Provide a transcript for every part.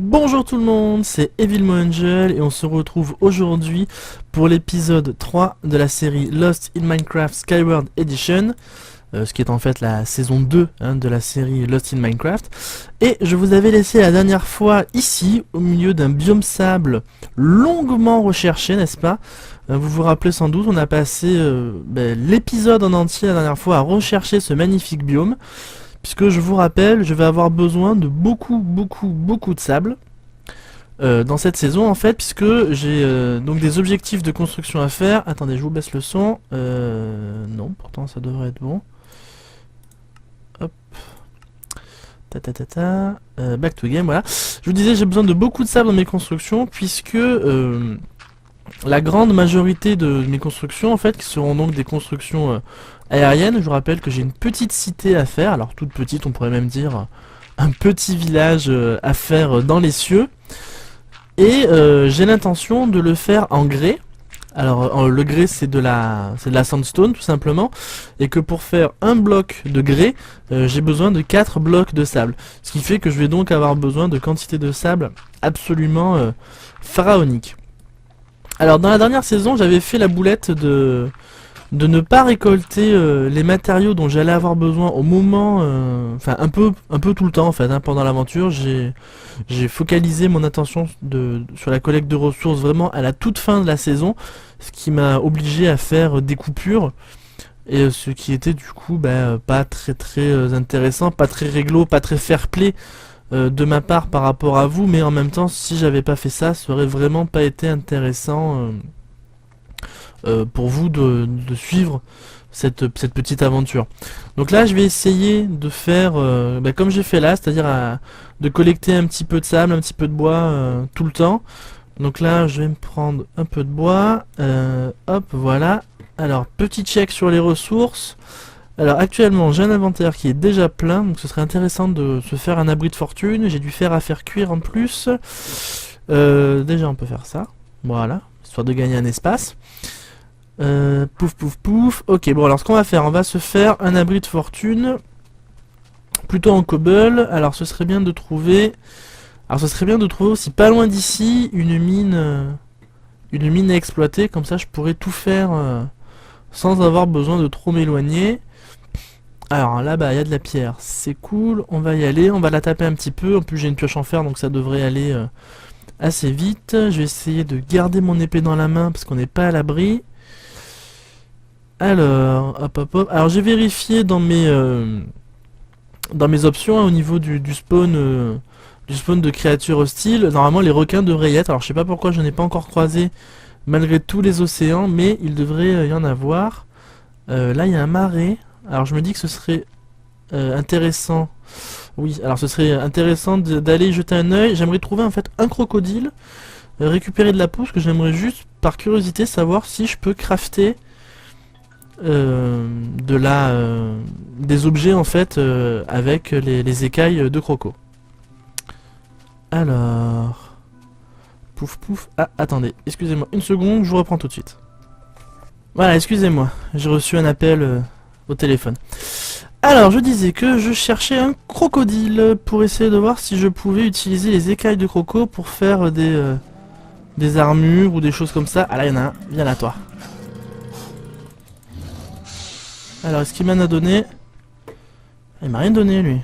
Bonjour tout le monde, c'est Evilmo Angel et on se retrouve aujourd'hui pour l'épisode 3 de la série Lost in Minecraft Skyward Edition, ce qui est en fait la saison 2 de la série Lost in Minecraft. Et je vous avais laissé la dernière fois ici, au milieu d'un biome sable longuement recherché, n'est-ce pas? Vous vous rappelez sans doute, on a passé l'épisode en entier la dernière fois à rechercher ce magnifique biome. Puisque je vous rappelle, je vais avoir besoin de beaucoup de sable dans cette saison en fait, puisque j'ai donc des objectifs de construction à faire. Attendez, je vous baisse le son. Non, pourtant ça devrait être bon. Hop. Back to game, voilà. Je vous disais, j'ai besoin de beaucoup de sable dans mes constructions, puisque la grande majorité de mes constructions en fait, qui seront donc des constructions aérienne. Je vous rappelle que j'ai une petite cité à faire, alors toute petite, on pourrait même dire un petit village à faire dans les cieux, et j'ai l'intention de le faire en grès. Alors le grès c'est de la sandstone tout simplement, et que pour faire un bloc de grès j'ai besoin de 4 blocs de sable, ce qui fait que je vais donc avoir besoin de quantité de sable absolument pharaonique. Alors dans la dernière saison j'avais fait la boulette de ne pas récolter les matériaux dont j'allais avoir besoin au moment, enfin un peu tout le temps en fait, pendant l'aventure. J'ai focalisé mon attention sur la collecte de ressources vraiment à la toute fin de la saison, ce qui m'a obligé à faire des coupures, et ce qui était du coup pas très intéressant, pas très réglo, pas très fair-play de ma part par rapport à vous, mais en même temps si j'avais pas fait ça, ça aurait vraiment pas été intéressant pour vous de suivre cette petite aventure. Donc là je vais essayer de faire comme j'ai fait là, c'est-à-dire de collecter un petit peu de sable, un petit peu de bois tout le temps. Donc là je vais me prendre un peu de bois, hop voilà. Alors petit check sur les ressources. Alors actuellement j'ai un inventaire qui est déjà plein, donc ce serait intéressant de se faire un abri de fortune. J'ai du fer à faire cuire en plus. Déjà on peut faire ça, voilà, histoire de gagner un espace. Pouf. Ok, bon alors ce qu'on va faire, on va se faire un abri de fortune plutôt en cobble. Alors ce serait bien de trouver aussi pas loin d'ici une mine à exploiter, comme ça je pourrais tout faire sans avoir besoin de trop m'éloigner. Alors là-bas il y a de la pierre, c'est cool, on va y aller, on va la taper un petit peu. En plus j'ai une pioche en fer, donc ça devrait aller assez vite. Je vais essayer de garder mon épée dans la main parce qu'on n'est pas à l'abri. Alors, hop. Alors j'ai vérifié dans mes options au niveau du spawn de créatures hostiles. Normalement les requins devraient y être. Alors je sais pas pourquoi je n'ai pas encore croisé malgré tous les océans, mais il devrait y en avoir. Là il y a un marais. Alors je me dis que ce serait intéressant. Oui, alors ce serait intéressant d'aller jeter un œil. J'aimerais trouver en fait un crocodile, récupérer de la peau, parce que j'aimerais juste par curiosité savoir si je peux crafter des objets en fait avec les écailles de croco. Alors pouf. Ah attendez, excusez-moi une seconde, je vous reprends tout de suite. Voilà, excusez-moi, j'ai reçu un appel au téléphone. Alors je disais que je cherchais un crocodile pour essayer de voir si je pouvais utiliser les écailles de croco pour faire des armures ou des choses comme ça. Ah là il y en a un, viens là toi. Alors, est-ce qu'il m'en a donné? Il m'a rien donné, lui.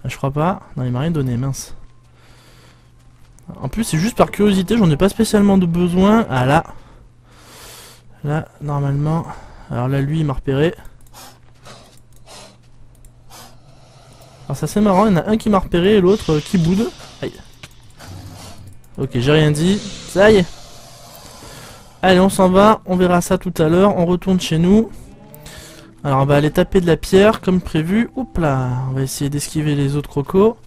Ah, je crois pas. Non, il m'a rien donné, mince. En plus, c'est juste par curiosité, j'en ai pas spécialement de besoin. Ah là. Là, normalement. Alors là, lui, il m'a repéré. Alors, c'est assez marrant, il y en a un qui m'a repéré et l'autre qui boude. Aïe. Ok, j'ai rien dit. Ça y est. Allez, on s'en va, on verra ça tout à l'heure, on retourne chez nous. Alors on va aller taper de la pierre comme prévu. Oups là, on va essayer d'esquiver les autres crocos.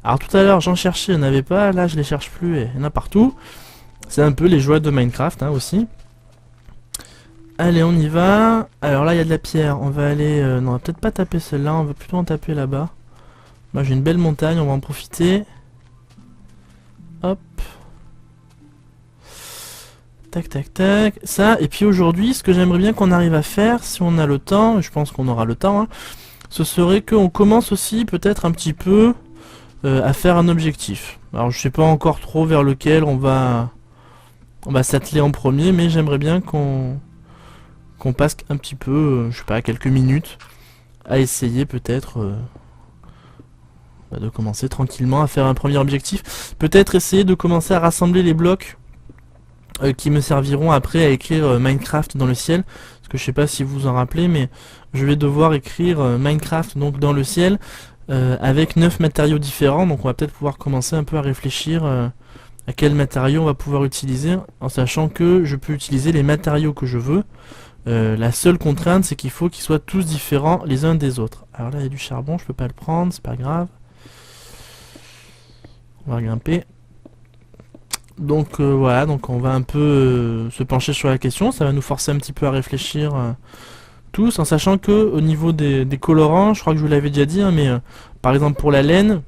Alors tout à l'heure j'en cherchais, il n'y en avait pas, là je les cherche plus et il y en a partout. C'est un peu les joies de Minecraft aussi. Allez, on y va. Alors là il y a de la pierre, on va aller... non, on va peut-être pas taper celle-là, on va plutôt en taper là-bas. Moi j'ai une belle montagne, on va en profiter. Hop. Tac, ça, et puis aujourd'hui, ce que j'aimerais bien qu'on arrive à faire, si on a le temps, et je pense qu'on aura le temps, ce serait qu'on commence aussi peut-être un petit peu à faire un objectif. Alors je sais pas encore trop vers lequel on va s'atteler en premier, mais j'aimerais bien qu'on passe un petit peu, je sais pas, quelques minutes à essayer peut-être de commencer tranquillement à faire un premier objectif. Peut-être essayer de commencer à rassembler les blocs qui me serviront après à écrire Minecraft dans le ciel. Parce que je sais pas si vous vous en rappelez, mais je vais devoir écrire Minecraft donc dans le ciel avec 9 matériaux différents. Donc on va peut-être pouvoir commencer un peu à réfléchir à quels matériaux on va pouvoir utiliser, en sachant que je peux utiliser les matériaux que je veux. La seule contrainte, c'est qu'il faut qu'ils soient tous différents les uns des autres. Alors là, il y a du charbon, je peux pas le prendre, c'est pas grave. On va grimper. Donc voilà, donc on va un peu se pencher sur la question. Ça va nous forcer un petit peu à réfléchir tous, en sachant que au niveau des colorants, je crois que je vous l'avais déjà dit, hein, mais par exemple pour la laine,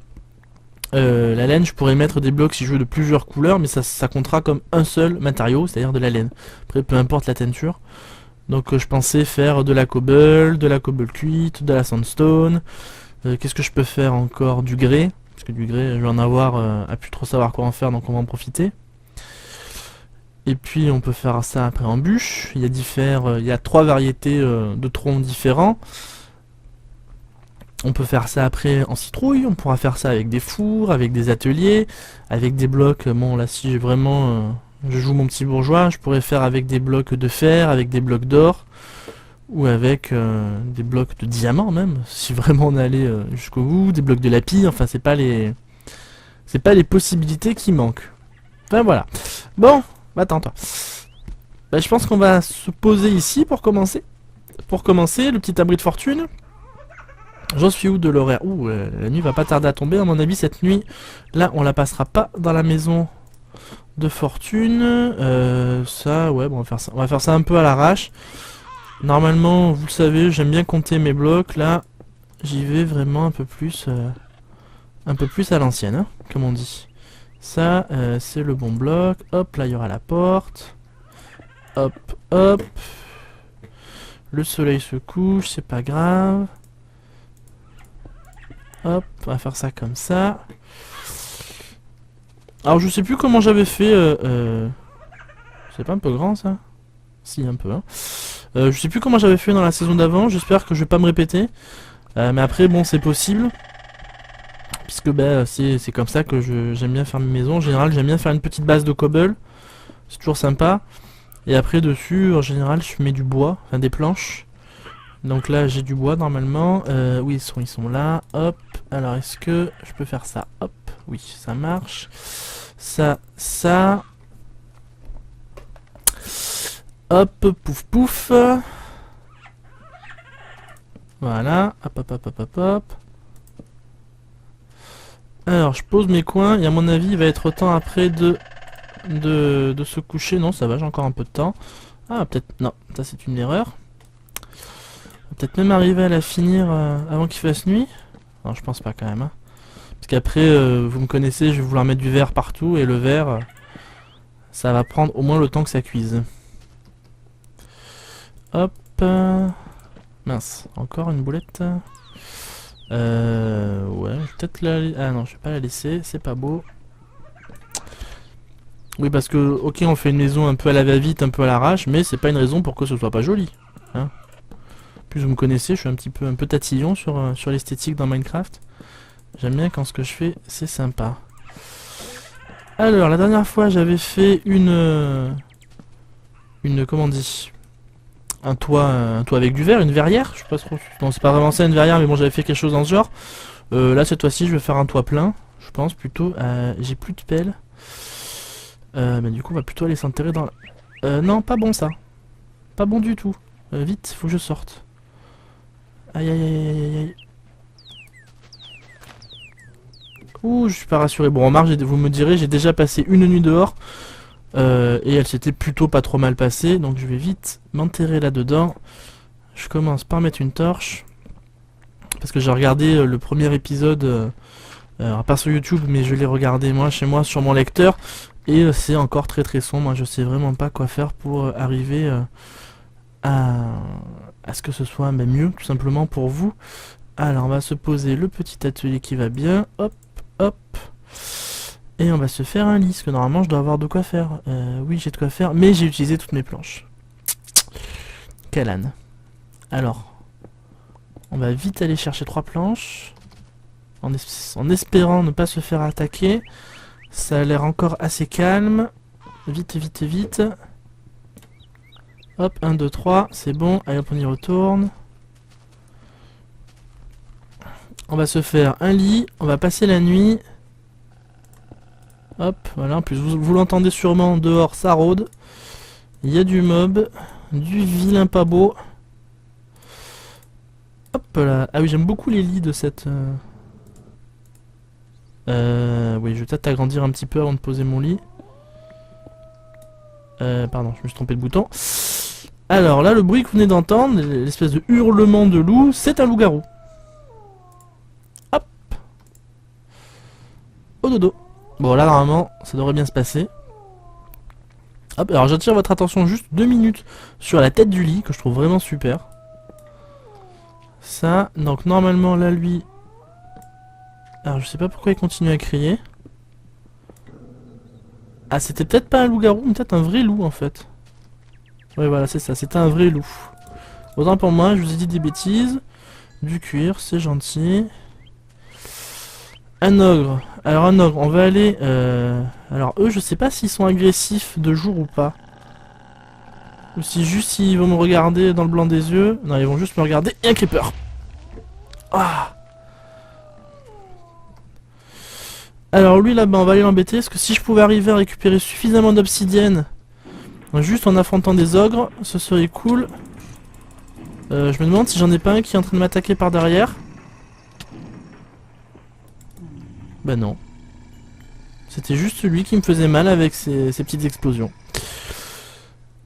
je pourrais mettre des blocs si je veux de plusieurs couleurs, mais ça comptera comme un seul matériau, c'est-à-dire de la laine. Après, peu importe la teinture. Donc je pensais faire de la cobble cuite, de la sandstone. Qu'est-ce que je peux faire encore? Du grès. Parce que du grès, je vais en avoir à plus trop savoir quoi en faire, donc on va en profiter. Et puis on peut faire ça après en bûche. Il y a 3 variétés de troncs différents. On peut faire ça après en citrouille. On pourra faire ça avec des fours, avec des ateliers, avec des blocs. Bon là si j'ai vraiment... je joue mon petit bourgeois, je pourrais faire avec des blocs de fer, avec des blocs d'or, ou avec des blocs de diamant même, si vraiment on allait jusqu'au bout, des blocs de lapis, enfin c'est pas les possibilités qui manquent. Enfin voilà. Bon, attends toi. Bah, je pense qu'on va se poser ici pour commencer. Pour commencer, le petit abri de fortune. J'en suis où de l'horaire? Ouh, la nuit va pas tarder à tomber, à mon avis cette nuit, là on la passera pas dans la maison de fortune. Ça, ouais, bon, on va faire ça un peu à l'arrache. Normalement, vous le savez, j'aime bien compter mes blocs. Là, j'y vais vraiment un peu plus à l'ancienne, hein, comme on dit. Ça, c'est le bon bloc. Hop, là, il y aura la porte. Hop, hop. Le soleil se couche, c'est pas grave. Hop, on va faire ça comme ça. Alors je sais plus comment j'avais fait. C'est pas un peu grand ça? Si un peu. Hein. Je sais plus comment j'avais fait dans la saison d'avant. J'espère que je vais pas me répéter. Mais après bon c'est possible. Puisque bah, c'est comme ça que j'aime bien faire mes maisons. En général j'aime bien faire une petite base de cobble. C'est toujours sympa. Et après dessus en général je mets du bois, enfin des planches. Donc là j'ai du bois normalement. Oui ils sont là. Hop. Alors est-ce que je peux faire ça? Hop. Oui ça marche. Ça. Hop, pouf pouf. Voilà. Hop hop hop hop hop hop. Alors je pose mes coins et à mon avis il va être temps après de se coucher. Non ça va, j'ai encore un peu de temps. Ah peut-être... Non, ça c'est une erreur. Peut-être même arriver à la finir avant qu'il fasse nuit. Non je pense pas quand même. Hein. Parce qu'après vous me connaissez, je vais vouloir mettre du verre partout et le verre ça va prendre au moins le temps que ça cuise. Hop. Mince, encore une boulette. Ouais, peut-être la... Ah non, je vais pas la laisser, c'est pas beau. Oui, parce que, ok, on fait une maison un peu à la va-vite, un peu à l'arrache, mais c'est pas une raison pour que ce soit pas joli. Hein. Plus vous me connaissez, je suis un peu tatillon sur l'esthétique dans Minecraft. J'aime bien quand ce que je fais, c'est sympa. Alors, la dernière fois, j'avais fait comment on dit, un toit avec du verre, une verrière, je sais pas trop. Non, c'est pas vraiment ça une verrière, mais bon, j'avais fait quelque chose dans ce genre. Là, cette fois-ci, je vais faire un toit plein, je pense plutôt. J'ai plus de pelle. Mais du coup, on va plutôt aller s'enterrer dans la... non, pas bon ça. Pas bon du tout. Vite, faut que je sorte. Aïe aïe aïe aïe aïe. Ouh, je suis pas rassuré. Bon, remarque, vous me direz, j'ai déjà passé une nuit dehors. Et elle s'était plutôt pas trop mal passée. Donc je vais vite m'enterrer là-dedans. Je commence par mettre une torche. Parce que j'ai regardé le premier épisode, pas sur YouTube, mais je l'ai regardé moi chez moi sur mon lecteur. Et c'est encore très très sombre. Moi je sais vraiment pas quoi faire pour arriver à ce que ce soit mieux, tout simplement pour vous. Alors on va se poser le petit atelier qui va bien. Hop, hop. Et on va se faire un lit, parce que normalement je dois avoir de quoi faire. Oui, j'ai de quoi faire, mais j'ai utilisé toutes mes planches. Quel âne. Alors, on va vite aller chercher 3 planches. En espérant ne pas se faire attaquer. Ça a l'air encore assez calme. Vite, vite, vite. Hop, 1, 2, 3, c'est bon. Allez hop, on y retourne. On va se faire un lit, on va passer la nuit. Hop, voilà, en plus vous l'entendez sûrement dehors, ça rôde. Il y a du mob, du vilain pas beau. Hop là. Ah oui, j'aime beaucoup les lits de cette... oui, je vais peut-être agrandir un petit peu avant de poser mon lit. Pardon, je me suis trompé de bouton. Alors là, le bruit que vous venez d'entendre, l'espèce de hurlement de loup, c'est un loup-garou. Hop. Au dodo. Bon, là, normalement, ça devrait bien se passer. Hop, alors j'attire votre attention juste 2 minutes sur la tête du lit, que je trouve vraiment super. Ça, donc normalement, là, lui... Alors, je sais pas pourquoi il continue à crier. Ah, c'était peut-être pas un loup-garou, mais peut-être un vrai loup, en fait. Ouais, voilà, c'est ça, c'était un vrai loup. Autant pour moi, je vous ai dit des bêtises. Du cuir, c'est gentil. Un ogre. Alors, un ogre, on va aller... Alors, eux, je sais pas s'ils sont agressifs de jour ou pas. Ou si juste ils vont me regarder dans le blanc des yeux. Non, ils vont juste me regarder. Et un creeper. Ah. Alors, lui, là-bas, on va aller l'embêter. Parce que si je pouvais arriver à récupérer suffisamment d'obsidienne... Juste en affrontant des ogres, ce serait cool. Je me demande si j'en ai pas un qui est en train de m'attaquer par derrière. Bah non. C'était juste lui qui me faisait mal avec ses petites explosions.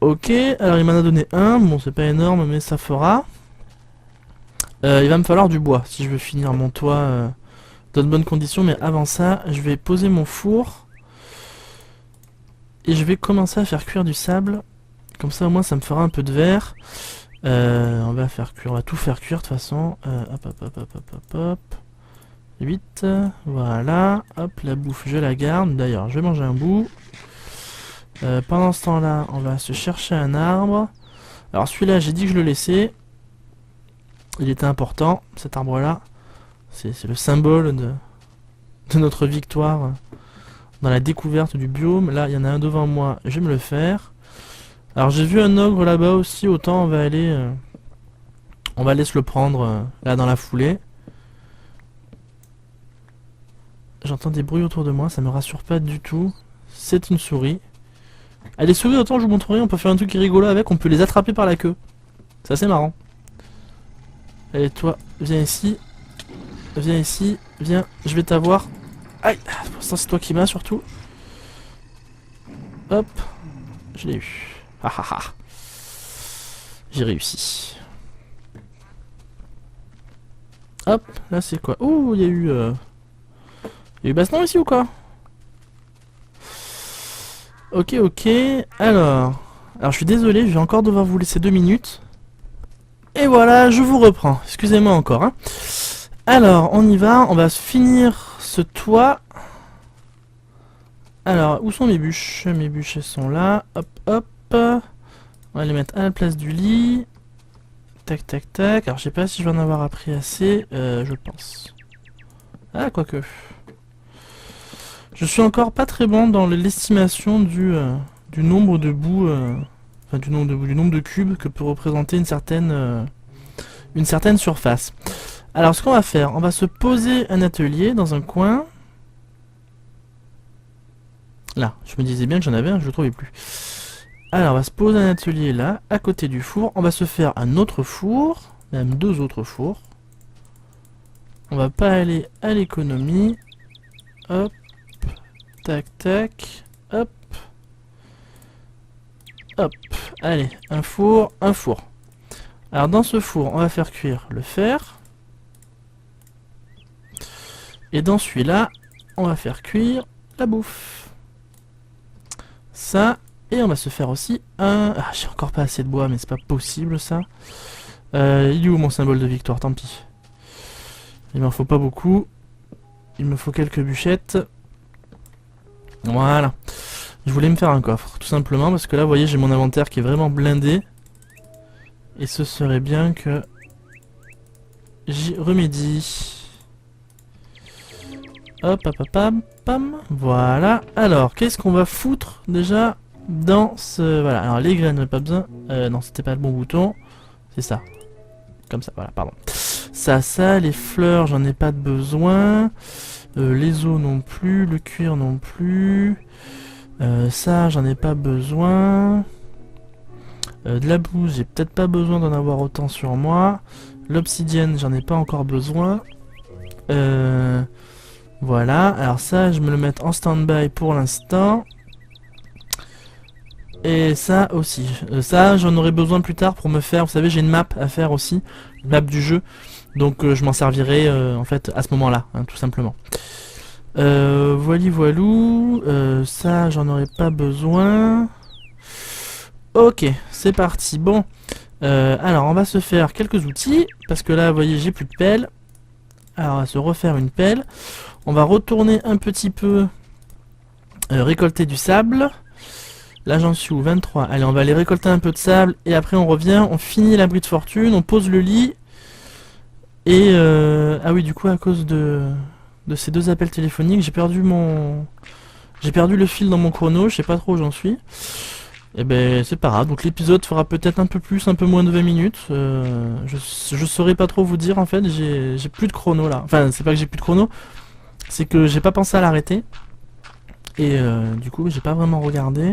Ok, alors il m'en a donné un. Bon, c'est pas énorme, mais ça fera. Il va me falloir du bois si je veux finir mon toit dans de bonnes conditions. Mais avant ça, je vais poser mon four. Et je vais commencer à faire cuire du sable. Comme ça au moins ça me fera un peu de verre. On va faire cuire, on va tout faire cuire de toute façon. Hop hop hop hop hop hop hop. 8, voilà. Hop, la bouffe je la garde. D'ailleurs je vais manger un bout. Pendant ce temps là on va se chercher un arbre. Alors celui-là j'ai dit que je le laissais. Il était important, cet arbre là. C'est le symbole de notre victoire. Dans la découverte du biome. Là, il y en a un devant moi, je vais me le faire. Alors, j'ai vu un ogre là-bas aussi, autant on va aller... on va aller se le prendre là dans la foulée. J'entends des bruits autour de moi, ça me rassure pas du tout. C'est une souris. Ah, les souris, autant je vous montrerai, on peut faire un truc rigolo avec, on peut les attraper par la queue. C'est assez marrant. Allez, toi, viens ici. Viens ici, viens, je vais t'avoir. Aïe, pour l'instant c'est toi qui m'as surtout. Hop, je l'ai eu. Ah ah ah. J'ai réussi. Hop, là c'est quoi? Oh, il y a eu... Il y a eu baston ici ou quoi? Ok, ok. Alors je suis désolé, je vais encore devoir vous laisser 2 minutes. Et voilà, je vous reprends. Excusez-moi encore. Hein. Alors, on y va. On va finir ce toit. Alors, où sont mes bûches? Mes bûches, elles sont là. Hop, hop. On va les mettre à la place du lit. Tac, tac, tac. Alors, je sais pas si je vais en avoir appris assez. Je pense. Ah, quoique. Je suis encore pas très bon dans l'estimation du nombre de bouts... Enfin, du nombre de cubes que peut représenter une certaine surface. Alors, ce qu'on va faire, on va se poser un atelier dans un coin. Là, je me disais bien que j'en avais un, je le trouvais plus. Alors, on va se poser un atelier là, à côté du four. On va se faire un autre four, même 2 autres fours. On va pas aller à l'économie. Hop, tac, tac, hop. Hop, allez, un four, un four. Alors dans ce four, on va faire cuire le fer. Et dans celui-là, on va faire cuire la bouffe. Ça, et on va se faire aussi un... Ah, j'ai encore pas assez de bois, mais c'est pas possible ça. Il est où mon symbole de victoire? Tant pis. Il m'en faut pas beaucoup. Il me faut quelques bûchettes. Voilà. Je voulais me faire un coffre, tout simplement, parce que là, vous voyez, j'ai mon inventaire qui est vraiment blindé. Et ce serait bien que j'y remédie. Hop, hop, hop, hop, pam. Voilà. Alors, qu'est-ce qu'on va foutre déjà dans ce... Voilà, alors les graines, j'en ai pas besoin. Non, c'était pas le bon bouton. C'est ça. Comme ça, voilà, pardon. Ça, les fleurs, j'en ai pas de besoin. Les os non plus, le cuir non plus. Ça, j'en ai pas besoin. De la bouse, j'ai peut-être pas besoin d'en avoir autant sur moi. L'obsidienne, j'en ai pas encore besoin. Voilà, alors ça, je me le mets en stand-by pour l'instant. Et ça aussi. Ça, j'en aurai besoin plus tard pour me faire... Vous savez, j'ai une map à faire aussi. Une map du jeu. Donc je m'en servirai en fait à ce moment-là, hein, tout simplement. Voilou. Ça, j'en aurais pas besoin. Ok, c'est parti. Bon. Alors, on va se faire quelques outils. Parce que là, vous voyez, j'ai plus de pelle. Alors, on va se refaire une pelle. On va retourner un petit peu récolter du sable. Là j'en suis où 23. Allez, on va aller récolter un peu de sable et après on revient, on finit l'abri de fortune, on pose le lit. Et ah oui, du coup à cause de ces deux appels téléphoniques, j'ai perdu le fil dans mon chrono, je sais pas trop où j'en suis. Et ben c'est pas grave, donc l'épisode fera peut-être un peu plus, un peu moins de 20 minutes. Je saurais pas trop vous dire en fait, j'ai plus de chrono là. Enfin, c'est pas que j'ai plus de chrono, c'est que j'ai pas pensé à l'arrêter. Et du coup j'ai pas vraiment regardé.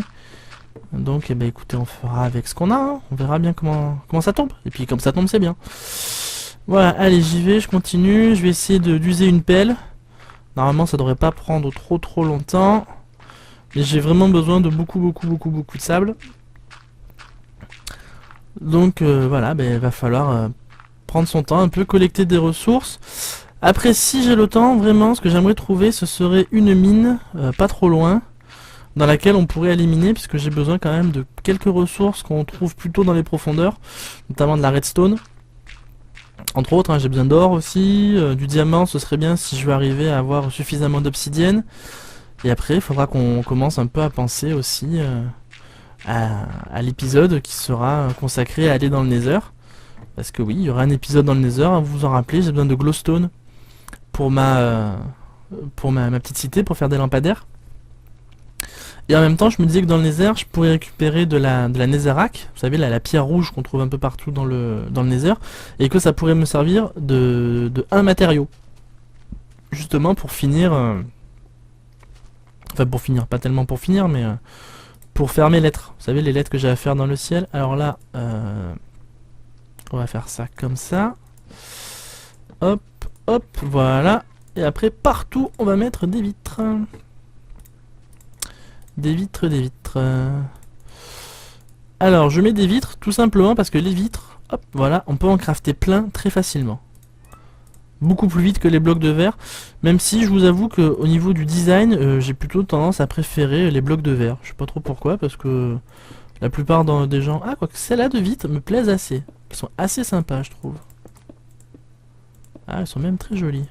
Donc eh ben, écoutez, on fera avec ce qu'on a, hein. On verra bien comment ça tombe. Et puis comme ça tombe c'est bien. Voilà, allez j'y vais, je continue. Je vais essayer d'user une pelle. Normalement ça devrait pas prendre trop longtemps. Mais j'ai vraiment besoin de beaucoup de sable. Donc voilà, ben, il va falloir prendre son temps, un peu collecter des ressources. Après si j'ai le temps, vraiment ce que j'aimerais trouver ce serait une mine pas trop loin, dans laquelle on pourrait éliminer, puisque j'ai besoin quand même de quelques ressources qu'on trouve plutôt dans les profondeurs, notamment de la redstone. Entre autres, hein, j'ai besoin d'or aussi, du diamant, ce serait bien si je veux arriver à avoir suffisamment d'obsidienne. Et après, il faudra qu'on commence un peu à penser aussi à l'épisode qui sera consacré à aller dans le Nether. Parce que oui, il y aura un épisode dans le Nether, hein, vous vous en rappelez, j'ai besoin de glowstone pour ma petite cité, pour faire des lampadaires. Et en même temps, je me disais que dans le Nether, je pourrais récupérer de la Netherrack, vous savez, la pierre rouge qu'on trouve un peu partout dans le Nether, et que ça pourrait me servir de un matériau. Justement pour finir... Enfin pour finir, pas tellement pour finir, mais pour faire mes lettres. Vous savez, les lettres que j'ai à faire dans le ciel. Alors là, on va faire ça comme ça. Hop, hop, voilà. Et après, partout, on va mettre des vitres. Des vitres. Alors, je mets des vitres tout simplement parce que les vitres, hop, voilà, on peut en crafter plein très facilement. Beaucoup plus vite que les blocs de verre, même si je vous avoue que au niveau du design, j'ai plutôt tendance à préférer les blocs de verre. Je sais pas trop pourquoi, parce que la plupart des gens... Ah, quoique celles-là de vitres me plaisent assez. Elles sont assez sympas, je trouve. Ah, elles sont même très jolies.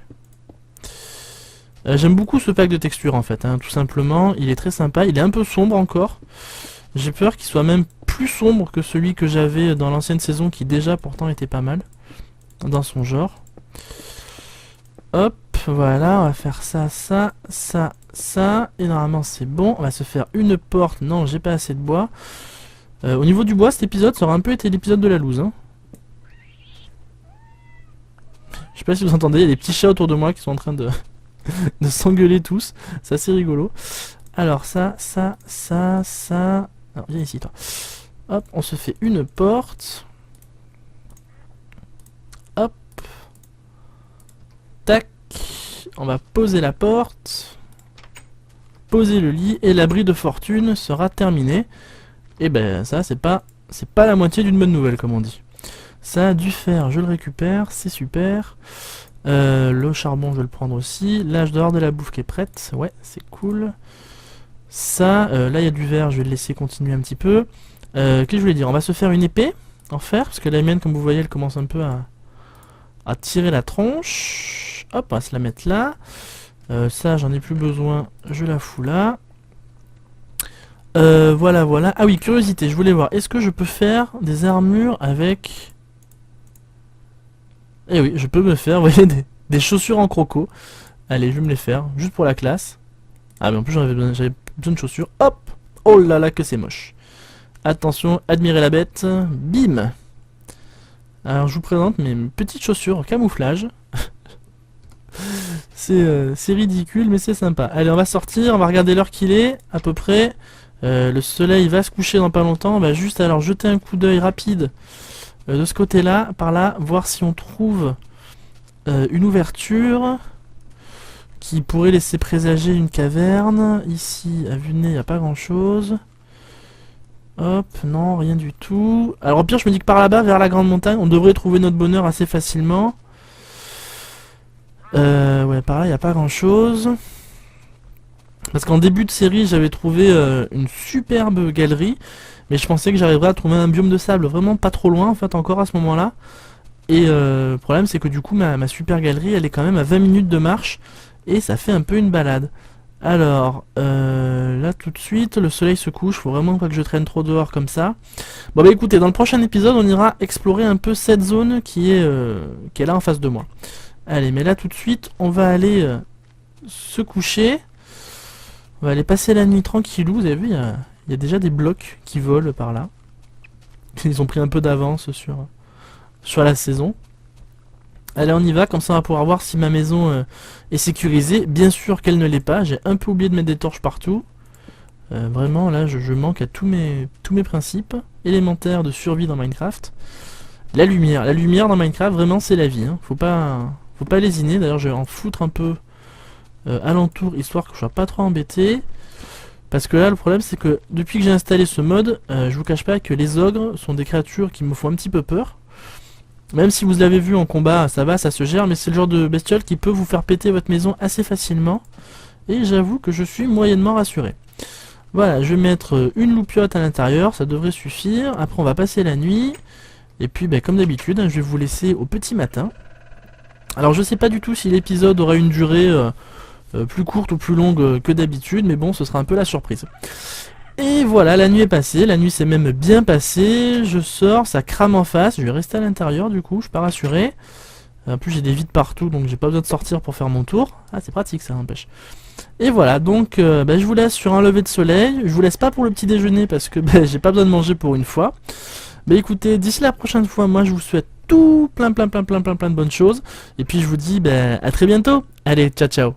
J'aime beaucoup ce pack de textures en fait, hein, tout simplement. Il est très sympa, il est un peu sombre encore. J'ai peur qu'il soit même plus sombre que celui que j'avais dans l'ancienne saison, qui déjà pourtant était pas mal dans son genre. Hop, voilà, on va faire ça, et normalement c'est bon. On va se faire une porte. Non, j'ai pas assez de bois. Au niveau du bois, cet épisode, ça aurait un peu été l'épisode de la loose, hein. Je sais pas si vous entendez, il y a des petits chats autour de moi qui sont en train de s'engueuler tous. C'est assez rigolo. Alors ça. Alors, viens ici, toi. Hop, on se fait une porte. Hop. Tac. On va poser la porte. Poser le lit. Et l'abri de fortune sera terminé. Et ben ça, c'est pas la moitié d'une bonne nouvelle, comme on dit. Ça, du fer, je le récupère. C'est super. Le charbon, je vais le prendre aussi. Là, je dois avoir de la bouffe qui est prête. Ouais, c'est cool. Ça, là, il y a du verre. Je vais le laisser continuer un petit peu. Qu'est-ce que je voulais dire? On va se faire une épée en fer. Parce que la mienne, comme vous voyez, elle commence un peu à tirer la tronche. Hop, on va se la mettre là. Ça, j'en ai plus besoin, je la fous là. Voilà, voilà. Ah oui, curiosité, je voulais voir. Est-ce que je peux faire des armures avec... Eh oui, je peux me faire, vous voyez, des chaussures en croco. Allez, je vais me les faire, juste pour la classe. Ah mais en plus j'avais besoin de chaussures. Hop. Oh là là que c'est moche. Attention, admirez la bête. Bim. Alors je vous présente mes petites chaussures en camouflage. C'est ridicule mais c'est sympa. Allez, on va sortir, on va regarder l'heure qu'il est à peu près. Le soleil va se coucher dans pas longtemps. On va juste alors jeter un coup d'œil rapide de ce côté-là, par là, voir si on trouve une ouverture qui pourrait laisser présager une caverne. Ici, à vue de nez, il n'y a pas grand-chose. Hop, non, rien du tout. Alors au pire, je me dis que par là-bas, vers la grande montagne, on devrait trouver notre bonheur assez facilement. Ouais, par là, il n'y a pas grand-chose. Parce qu'en début de série, j'avais trouvé une superbe galerie. Mais je pensais que j'arriverais à trouver un biome de sable vraiment pas trop loin, en fait, encore à ce moment-là. Et le problème, c'est que du coup, ma super galerie, elle est quand même à 20 minutes de marche. Et ça fait un peu une balade. Alors, là tout de suite, le soleil se couche, faut vraiment pas que je traîne trop dehors comme ça. Bon bah écoutez, dans le prochain épisode, on ira explorer un peu cette zone qui est là en face de moi. Allez, mais là tout de suite, on va aller se coucher. On va aller passer la nuit tranquillou. Vous avez vu, il y a déjà des blocs qui volent par là. Ils ont pris un peu d'avance sur la saison. Allez, on y va, comme ça on va pouvoir voir si ma maison est sécurisée. Bien sûr qu'elle ne l'est pas, j'ai un peu oublié de mettre des torches partout. Vraiment, là, je manque à tous mes principes élémentaires de survie dans Minecraft. La lumière dans Minecraft, vraiment, c'est la vie. Hein. Faut pas lésiner. D'ailleurs, je vais en foutre un peu alentour, histoire que je sois pas trop embêté. Parce que là, le problème, c'est que depuis que j'ai installé ce mode, je vous cache pas que les ogres sont des créatures qui me font un petit peu peur. Même si vous l'avez vu en combat, ça va, ça se gère, mais c'est le genre de bestiole qui peut vous faire péter votre maison assez facilement. Et j'avoue que je suis moyennement rassuré. Voilà, je vais mettre une loupiote à l'intérieur, ça devrait suffire. Après on va passer la nuit. Et puis comme d'habitude, je vais vous laisser au petit matin. Alors je sais pas du tout si l'épisode aura une durée plus courte ou plus longue que d'habitude, mais bon, ce sera un peu la surprise. Et voilà, la nuit est passée, la nuit s'est même bien passée, je sors, ça crame en face, je vais rester à l'intérieur du coup, je suis pas rassuré. En plus j'ai des vides partout, donc j'ai pas besoin de sortir pour faire mon tour. Ah c'est pratique ça, n'empêche. Et voilà, donc je vous laisse sur un lever de soleil, je vous laisse pas pour le petit déjeuner parce que j'ai pas besoin de manger pour une fois. Écoutez, d'ici la prochaine fois, moi je vous souhaite tout plein de bonnes choses. Et puis je vous dis à très bientôt. Allez, ciao ciao.